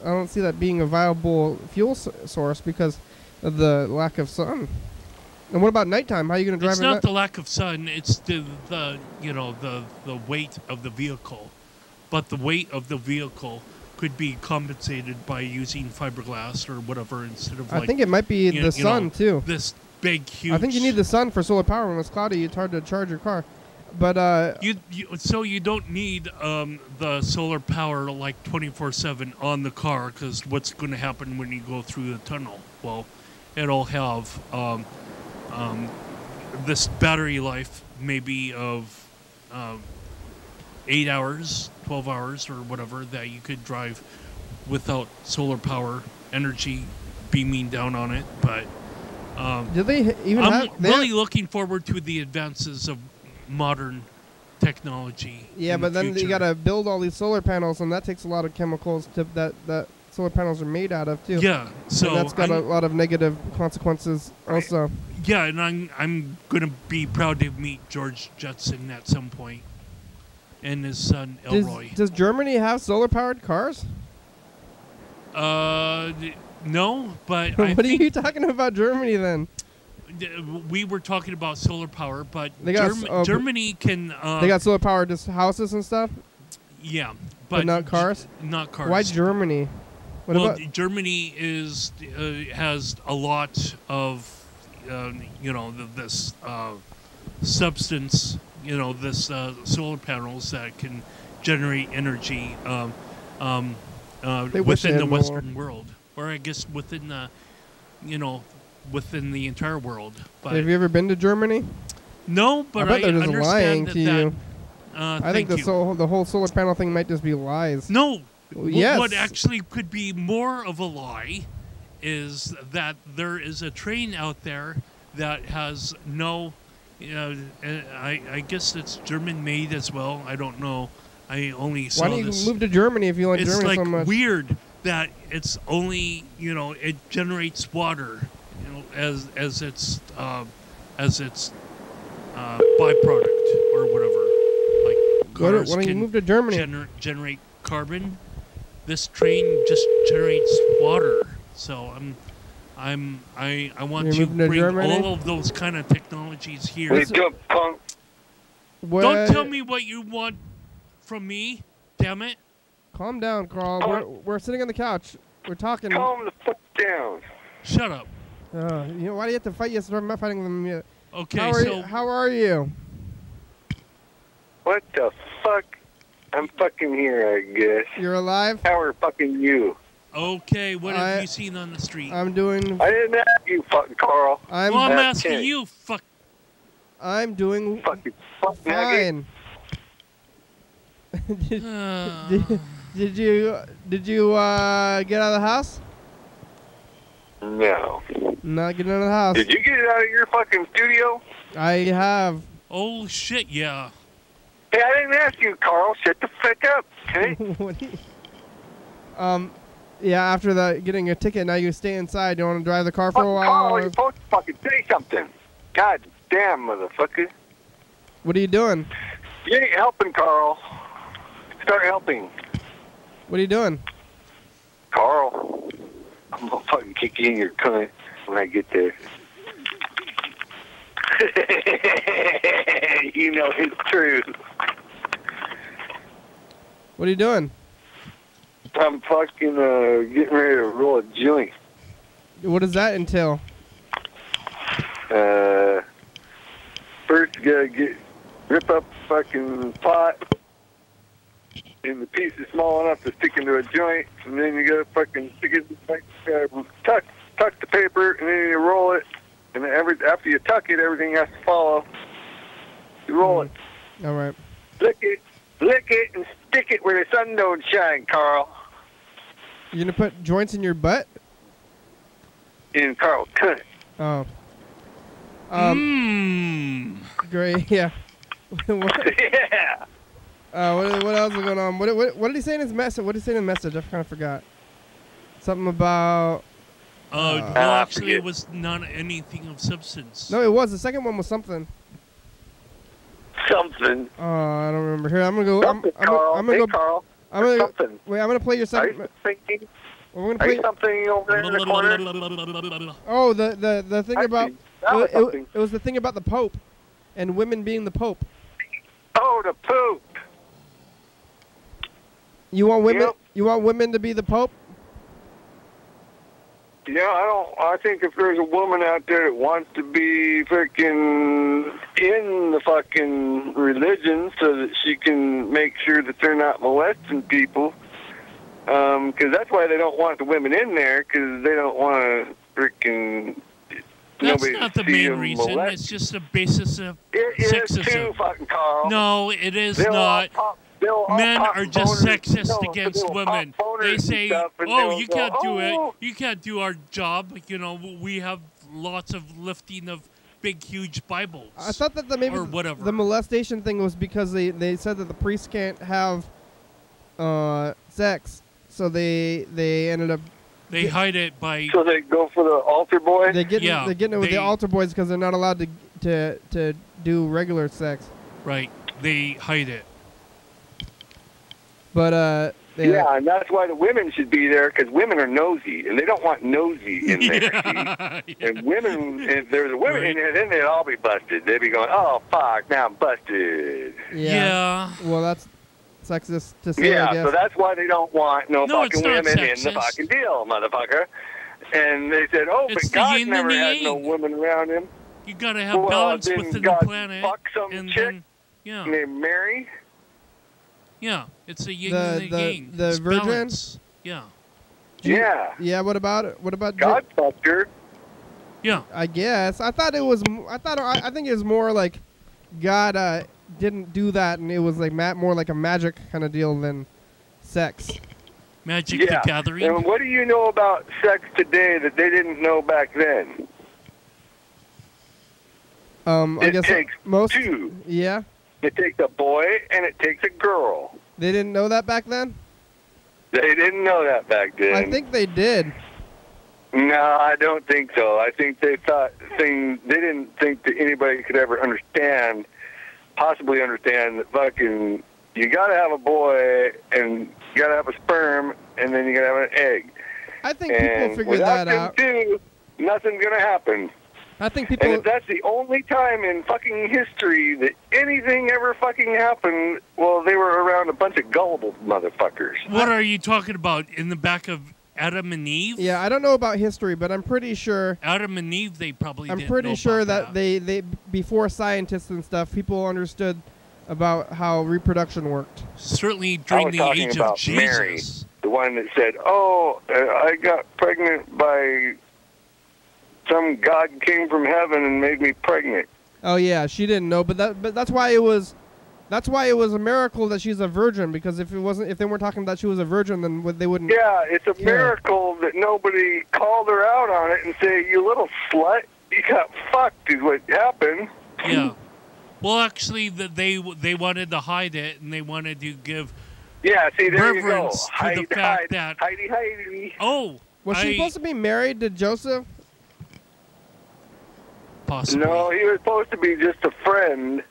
don't see that being a viable fuel source because of the lack of sun. And what about nighttime? How are you going to drive? It's not the lack of sun. It's the weight of the vehicle. But the weight of the vehicle could be compensated by using fiberglass or whatever instead of. I think it might be the sun too. This big, huge. I think you need the sun for solar power. When it's cloudy, it's hard to charge your car. But so you don't need the solar power 24/7 on the car, because what's going to happen when you go through the tunnel? Well, it'll have this battery life maybe of 8 hours, 12 hours, or whatever that you could drive without solar power energy beaming down on it. But do they even? I'm really looking forward to the advances of modern technology. Yeah, but then you got to build all these solar panels, and that takes a lot of chemicals that solar panels are made out of too. Yeah, so and that's got a lot of negative consequences also. Yeah, and I'm gonna be proud to meet George Jetson at some point, and his son Elroy. Does Germany have solar powered cars? No, but what are you talking about Germany then? We were talking about solar power, but Germany can. They got solar powered just houses and stuff. Yeah, but not cars. Not cars. Why Germany? Germany has a lot of this substance. This solar panels that can generate energy within the Western world, or I guess within the within the entire world. But have you ever been to Germany? No, but I bet they're just lying to you. I think the whole solar panel thing might just be lies. No. Yes. What actually could be more of a lie is that there is a train out there that has no. I guess it's German made as well. I don't know. I only saw this. Why don't you move to Germany if you like Germany so much? It's weird that it's only it generates water. As its byproduct or whatever. Like cars why don't you move to Germany? Generate carbon. This train just generates water. So I want to bring Germany? all of those kind of technologies here. Punk. Don't tell me what you want from me. Damn it. Calm down, Carl. We're sitting on the couch. We're talking. Calm the fuck down. Shut up. Why do you have to fight? Yes, I'm not fighting them yet. Okay, how are you? What the fuck? I'm fucking here, I guess. You're alive? How are fucking you? Okay, what have you seen on the street? I'm doing. I didn't ask you, fucking Carl. I'm asking you, fuck. I'm doing fucking fine. did you get out of the house? No. Not getting out of the house. Did you get it out of your fucking studio? I have. Oh, shit, yeah. Hey, I didn't ask you, Carl. Shut the fuck up, okay? What do you... Yeah, after getting a ticket, now you stay inside. You want to drive the car for a while? Carl, you're supposed to fucking say something. God damn, motherfucker. What are you doing? You ain't helping, Carl. Start helping. What are you doing? Carl, I'm gonna fucking kick you in your cunt when I get there. You know it's true. What are you doing? I'm fucking getting ready to roll a joint. What does that entail? First you gotta rip up a fucking pot in the pieces small enough to stick into a joint, and then you gotta fucking stick it, tuck the paper, and then you roll it, and then after you tuck it, everything has to follow. You roll it. All right. Lick it, and stick it where the sun don't shine, Carl. You gonna put joints in your butt? In Carl's cunt. Oh. Great. Yeah. Yeah. What else is going on? What did he say in his message? What did he say in the message? I kind of forgot. Something about. Well, actually, it was not anything of substance. No, it was. The second one was something. Something. I don't remember. Here, I'm gonna go. Something, Carl. I'm gonna go. Carl. I'm gonna something. Wait. I'm gonna play your second. Are you thinking? We're gonna play something over there in the corner. Oh, the thing about it was the thing about the Pope and women being the Pope. Oh, the poop. You want women? Yep. You want women to be the Pope? Yeah, I think if there's a woman out there that wants to be freaking in the fucking religion so that she can make sure that they're not molesting people, because that's why they don't want the women in there, because they don't want to freaking. That's not the main reason. Molest. It's just a basis of It sexism. is too, fucking Carl. No, it is not. Men are just sexist against women. They say, "Oh, you can't do it. You can't do our job." You know, we have lots of lifting of big, huge Bibles. I thought that maybe or whatever. The molestation thing was because they said that the priests can't have sex, so they ended up. They hide it by. So they go for the altar boy. They're getting it with the altar boys because they're not allowed to do regular sex. Right. They hide it. But yeah, and that's why the women should be there, because women are nosy, and they don't want nosy in there. Yeah. And women, if there's a woman in there, then they'd all be busted. They'd be going, "Oh fuck, now I'm busted." Yeah. Well, that's sexist to say. I guess. So that's why they don't want no fucking women sexist. in the fucking deal, motherfucker. And they said, "Oh, It's but God yin never and the had no yang. women around him." You gotta have balance then within God the planet. Fuck some and chick then, yeah. named Mary. Yeah, it's a yin and a yang. The It's virgin. balance. Yeah. Yeah. Yeah. What about it? What about God fucked her. Yeah. I guess I thought it was. I think it was more like God didn't do that, and it was like more like a magic kind of deal than sex. Magic the Gathering. And what do you know about sex today that they didn't know back then? I guess takes most. two. Yeah. It takes a boy and it takes a girl. They didn't know that back then? They didn't know that back then. I think they did. No, I don't think so. I think they didn't think that anybody could ever possibly understand that fucking you gotta have a boy and you gotta have a sperm and then you gotta have an egg. I think people figured that out. Without them two, nothing's gonna happen. I think people. And if that's the only time in fucking history that anything ever fucking happened, well, they were around a bunch of gullible motherfuckers. What are you talking about? In the back of Adam and Eve? Yeah, I don't know about history, but I'm pretty sure. Adam and Eve, they probably. I'm didn't pretty know sure about that they before scientists and stuff, people understood about how reproduction worked. Certainly during the age of Jesus. Mary, the one that said, "Oh, I got pregnant by." Some God came from heaven and made me pregnant. Oh yeah, she didn't know, but that's why it was That's why it was a miracle that she's a virgin, because if they weren't talking about she was a virgin, then they wouldn't. Yeah, it's a miracle that nobody called her out on it and say, "You little slut, you got fucked," is what happened. Yeah. Well, actually, they wanted to hide it, and they wanted to give reverence to the fact that Heidi. Oh, was she supposed to be married to Joseph? Possibly. No, he was supposed to be just a friend.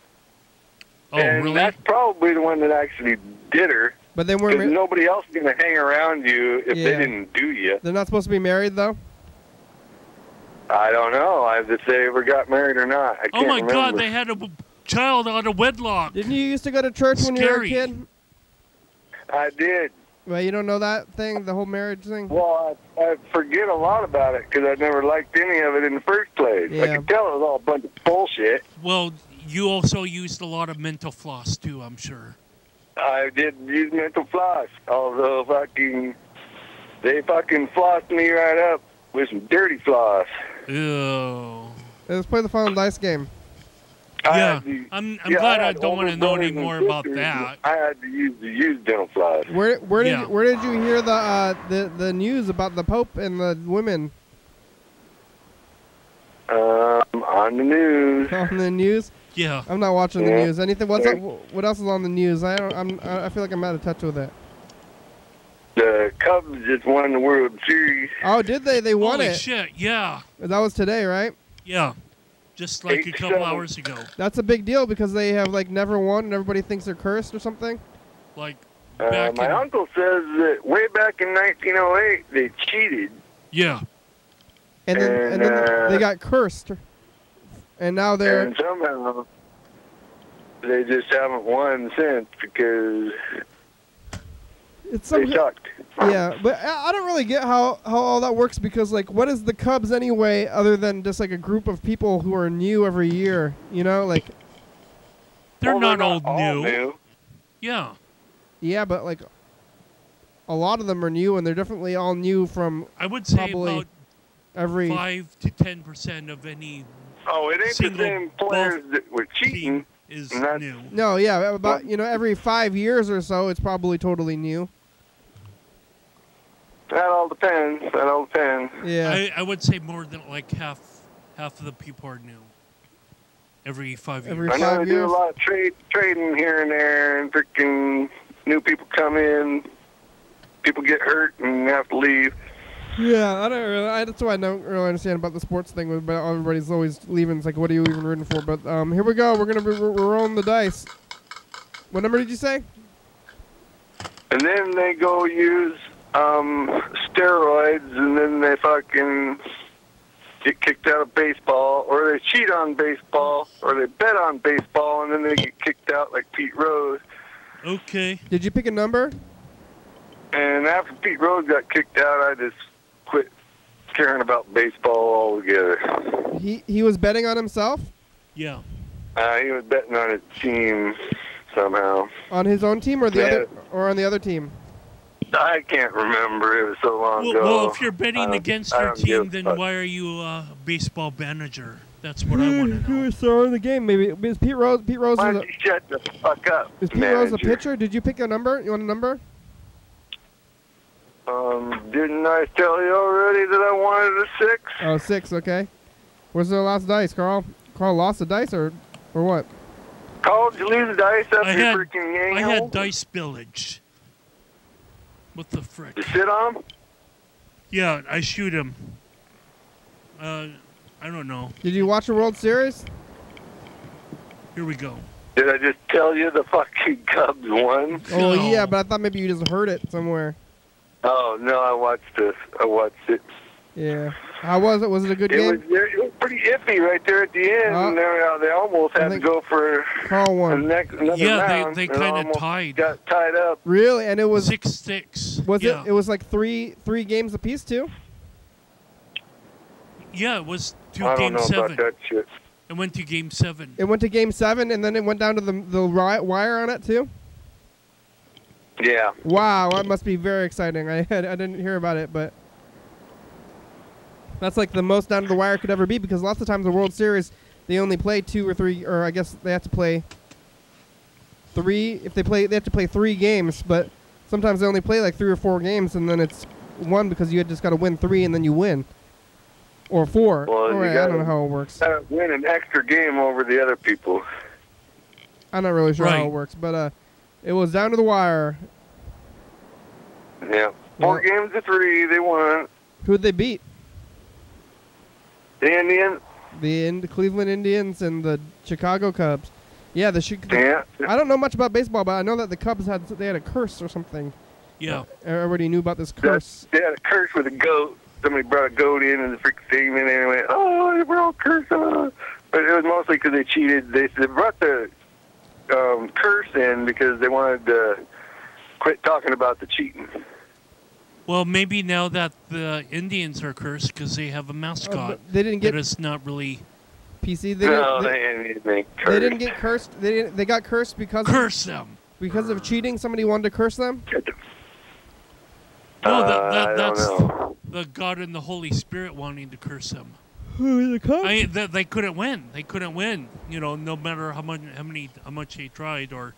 Oh, and really? That's probably the one that actually did her. But they weren't. Nobody else is going to hang around you if they didn't do you. They're not supposed to be married, though? I don't know. I have to say they ever got married or not. I can't remember. God, they had a child out of wedlock. Didn't you used to go to church when you were a kid? I did. Well, you don't know that thing, the whole marriage thing? Well, I forget a lot about it because I never liked any of it in the first place. Yeah. I could tell it was all a bunch of bullshit. Well, you also used a lot of mental floss, too, I'm sure. I did use mental floss, although they fucking flossed me right up with some dirty floss. Ew. Let's play the phone dice game. Yeah, I'm glad I don't want to know any more about that. I had to use dental floss. Where did you hear the news about the Pope and the women? On the news. On the news? Yeah. I'm not watching the news. Anything? What else is on the news? I feel like I'm out of touch with it. The Cubs just won the World Series. Oh, did they? They won it. Holy shit! Yeah. That was today, right? Yeah. Just like a couple hours ago. That's a big deal because they have never won and everybody thinks they're cursed or something. Like my uncle says that way back in 1908 they cheated. Yeah. And then they got cursed. And now they're... And somehow they just haven't won since because they sucked. Yeah, but I don't really get how all that works because, what is the Cubs anyway other than just, a group of people who are new every year, They're not all new. Yeah. Yeah, but, a lot of them are new, and they're definitely all new from I would say about every 5 to 10% of any it ain't the same players that were cheating. Is new. No, yeah, about, every 5 years or so, it's probably totally new. That all depends. Yeah. I would say more than half of the people are new. Every 5 years. I know they do a lot of trading here and there, and freaking new people come in, people get hurt and have to leave. Yeah, that's why I don't really understand about the sports thing. But everybody's always leaving. It's what are you even rooting for? But here we go. We're we're rolling the dice. What number did you say? And then they go use steroids, and then they fucking get kicked out of baseball, or they cheat on baseball, or they bet on baseball, and then they get kicked out like Pete Rose. Okay. Did you pick a number? And after Pete Rose got kicked out, I just quit caring about baseball altogether. He was betting on himself? Yeah. He was betting on his team somehow. On his own team or on the other team? I can't remember. It was so long ago. Well, if you're betting against your team, then why are you a baseball manager? That's what I want to know. Who was throwing the game? Maybe is Pete Rose. Why don't you shut the fuck up? Is Pete Rose a pitcher? Did you pick a number? You want a number? Didn't I tell you already that I wanted a 6? Oh, 6. Okay. Where's the last dice, Carl? Carl lost the dice or what? Carl, did you lose the dice up your freaking yang I hole? had dice spillage. What the frick? You sit on him? Yeah, I shoot him. I don't know. Did you watch the World Series? Here we go. Did I just tell you the fucking Cubs won? Oh, yeah, but I thought maybe you just heard it somewhere. Oh, no, I watched this. I watched it. Yeah. How was it? Was it a good game? It was pretty iffy right there at the end. And they almost had to go for Carl won. another round. They kind of tied. Got tied up. Really? And it was 6-6. Was it? It was like three games apiece too. Yeah, it was to I game don't know 7. about that shit. It went to game 7. It went to game 7, and then it went down to the wire on it too. Yeah. Wow, that must be very exciting. I didn't hear about it, but that's like the most down to the wire could ever be because lots of times the World Series they only play 2 or 3, or I guess they have to play 3. If they have to play 3 games, but sometimes they only play like 3 or 4 games, and then it's 1 because you just got to win 3 and then you win, or 4. Well, I don't know how it works. Win an extra game over the other people. I'm not really sure how it works, but it was down to the wire. Yeah, 4 games to 3, they won. Who'd they beat? The Indians. The Cleveland Indians and the Chicago Cubs. Yeah, yeah. I don't know much about baseball, but I know that the Cubs had a curse or something. Yeah. Everybody knew about this curse. They had a curse with a goat. Somebody brought a goat in and the freaking thing, and they went, "Oh, we're all cursed." But it was mostly because they cheated. They brought the curse in because they wanted to quit talking about the cheating. Well, maybe now that the Indians are cursed because they have a mascot. They didn't get. That is not really. PC. They didn't get cursed. They got cursed because. Curse them. Because of cheating, somebody wanted to curse them. No, that's the God and the Holy Spirit wanting to curse them. Who the Cubs? They couldn't win. They couldn't win. You know, no matter how much they tried, or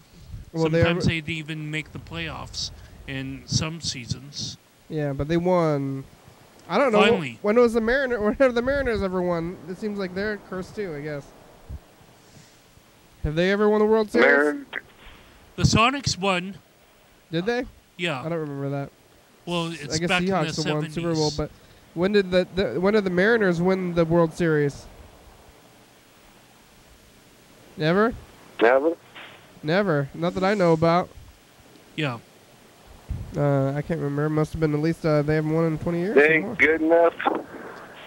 sometimes they'd even make the playoffs in some seasons. Yeah, but they won. I don't know. Finally. When was the Mariners? When have the Mariners ever won? It seems like they're cursed too, I guess. Have they ever won the World Series? The Sonics won. Did they? Yeah. I don't remember that. Well, it's I guess back Seahawks in the 70s. won Super Bowl, but when did when did the Mariners win the World Series? Never? Never. Not that I know about. Yeah. I can't remember. Must have been at least they haven't won in 20 years. They ain't good enough.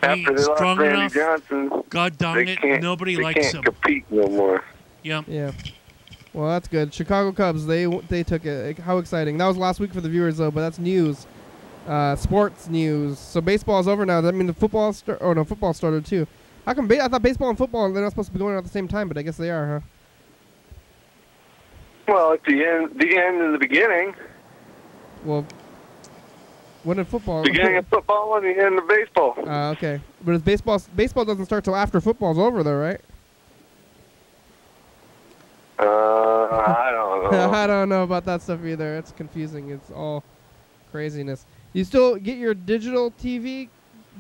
After they lost Randy Johnson, God darn it, nobody likes them. They can't compete no more. Yeah. Yeah. Well, that's good. Chicago Cubs, they took it. How exciting. That was last week for the viewers, though, but that's news. Sports news. So baseball is over now. Does that mean the football football started, too. How come I thought baseball and football, they're not supposed to be going on at the same time, but I guess they are, huh? Well, at the end and the beginning. Well, when did football? Beginning of football and the end of baseball. Okay. But is baseball doesn't start till after football's over, though, right? I don't know. I don't know about that stuff either. It's confusing. It's all craziness. You still get your digital TV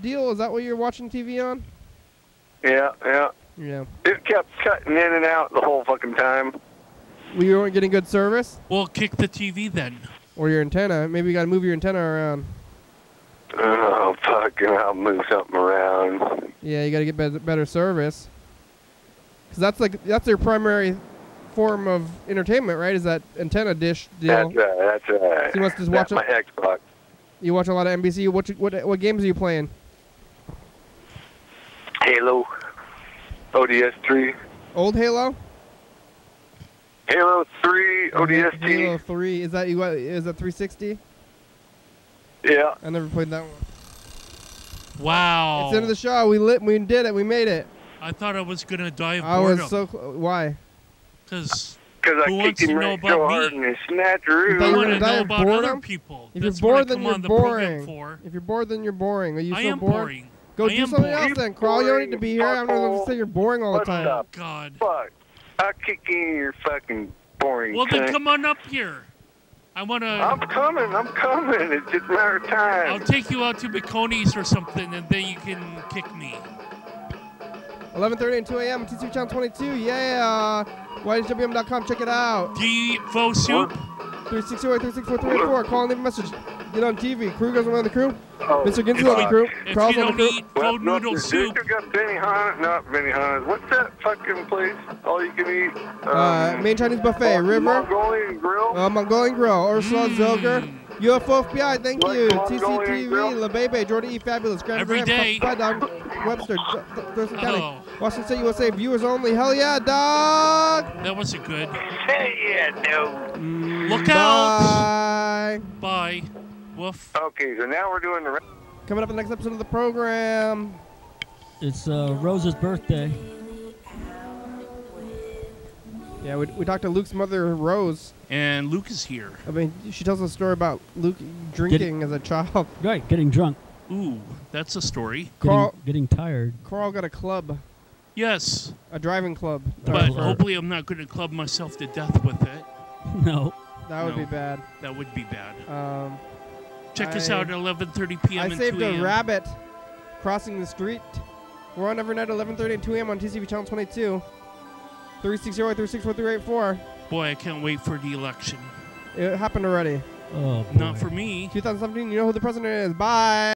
deal? Is that what you're watching TV on? Yeah. Yeah. It kept cutting in and out the whole fucking time. We weren't getting good service? Well, kick the TV then. Or your antenna. Maybe you got to move your antenna around. Oh, fucking, I'll move something around. Yeah, you got to get better service. Because that's their primary form of entertainment, right? Is that antenna dish deal? That's right. So you must just watch my Xbox. You watch a lot of NBC. What games are you playing? Halo. ODS 3. Old Halo? Halo 3, ODST. Halo 3. Is that 360? Yeah. I never played that one. Wow. It's the end of the show. We did it. We made it. I thought I was going to die of boredom. boredom. I was so why? Because I kicked him right so hard in his snatcheroo. I want to know about other people. If you're bored, then you're boring. If you're bored, then you're boring. Are you so bored? Boring. Go do something else then, Carl. You don't need to be here. I'm not going to say you're boring all the time. Oh, God. Fuck. I'll kick in your fucking boring Well, then come on up here. I want to... I'm coming. It's just a matter of time. I'll take you out to Biconi's or something, and then you can kick me. 11:30 and 2 a.m. TCTV Channel 22. Yeah. YDHWM.com. Check it out. Do you eat faux soup? 360-364-384. Call and leave a message. Get on TV. Crew goes around the crew. Oh, Mr. Ginsel on the crew. Carl's on the crew. Eat faux noodle soup. Got not Benihana's. What's that fucking place? All you can eat. Main Chinese buffet. River. Mongolian Grill. Mongolian Grill. Ursula Zilger. UFO FBI, thank you. TCTV, La Bebe, Jordan E. Fabulous, Grand Every day. Dog, Webster, Thurston County, Washington State, USA, viewers only. Hell yeah, dog! That wasn't good. Hell yeah, no. Look out! Bye. Bye. Woof. Okay, so now we're doing the... Coming up in the next episode of the program. It's Rose's birthday. Yeah, we talked to Luke's mother, Rose. And Luke is here. I mean, she tells us a story about Luke drinking as a child. Right, getting drunk. Ooh, that's a story. Getting tired. Carl got a club. Yes. A driving club. But hopefully I'm not going to club myself to death with it. No. That would be bad. That would be bad. Check us out at 11:30 p.m. I and saved 2 a.m. a rabbit crossing the street. We're on every night at 11:30 and 2 a.m. on TCTV channel 22. 360-364-384. Boy, I can't wait for the election. It happened already. Oh, boy. Not for me. 2017, you know who the president is. Bye.